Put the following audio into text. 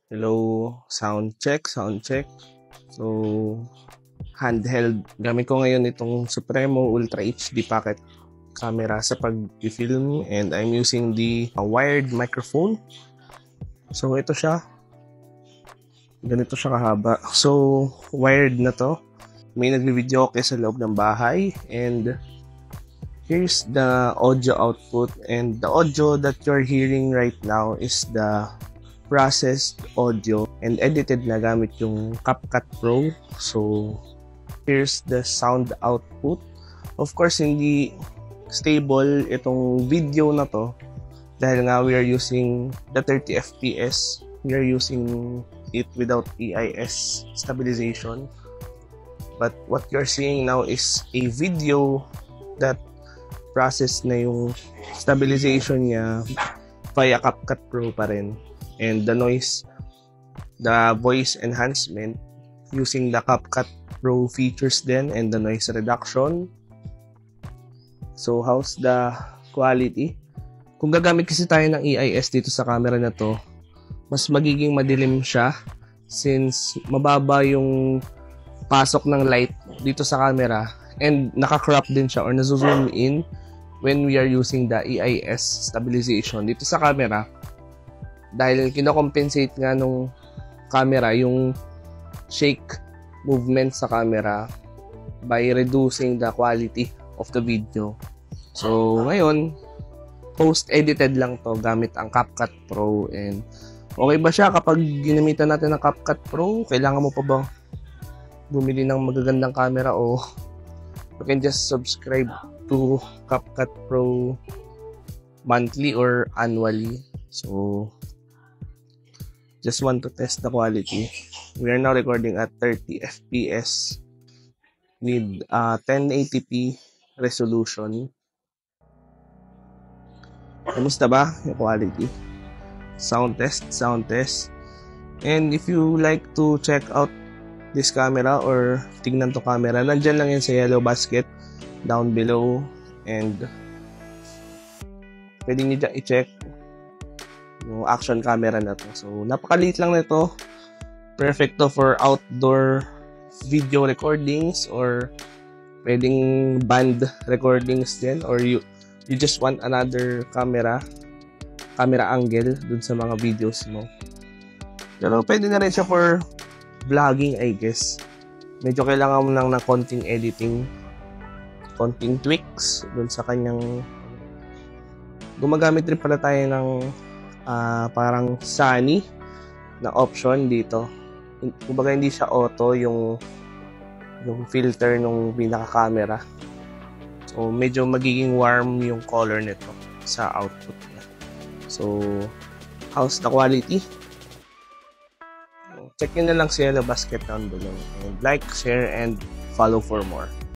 Hello, sound check, sound check. So, handheld. Gamit ko ngayon itong Supremo Ultra HD Pocket camera sa pag-film and I'm using the wired microphone. So, ito siya. Ganito siya kahaba. So, wired na to. May nagbi-video okay sa loob ng bahay and here's the audio output, and the audio that you're hearing right now is the processed audio and edited na gamit yung CapCut Pro. So here's the sound output. Of course, hindi stable itong video na to dahil nga we are using the 30 fps. We are using it without EIS stabilization. But what you're seeing now is a video that process na yung stabilization niya via CapCut Pro pa rin. And the noise, the voice enhancement using the CapCut Pro features then and the noise reduction. So how's the quality? Kung gagamit kasi tayo ng EIS dito sa camera na to, mas magiging madilim siya since mababa yung pasok ng light dito sa camera and naka-crop din siya or nazo-zoom in when we are using the EIS stabilization dito sa camera. Dahil kinocompensate nga nung camera yung shake movement sa camera by reducing the quality of the video. So ngayon, post-edited lang to gamit ang CapCut Pro. And okay ba siya kapag ginamitan natin ng CapCut Pro? Kailangan mo pa ba bumili ng magagandang camera o you can just subscribe to CapCut Pro monthly or annually? So just want to test the quality. We are now recording at 30 fps with 1080p resolution. Kamusta ba yung quality? Sound test, sound test. And if you like to check out this camera or tignan to camera, nandyan lang yan sa yellow basket down below. And pwede nyo dyan i-check yung action camera na to. So, napakaliit lang nito. Perfect to for outdoor video recordings or pwedeng band recordings din, or you just want another camera angle dun sa mga videos mo. Pero pwede na rin siya for vlogging, I guess. Medyo kailangan mo lang ng konting editing, konting tweaks dun sa kanyang. Gumagamit rin pala tayo ng parang sunny na option dito. Kumbaga hindi siya auto yung filter nung pinaka-camera. So medyo magiging warm yung color nito sa output niya. So how's the quality? Check nyo na lang sa yellow basket down below. And like, share, and follow for more.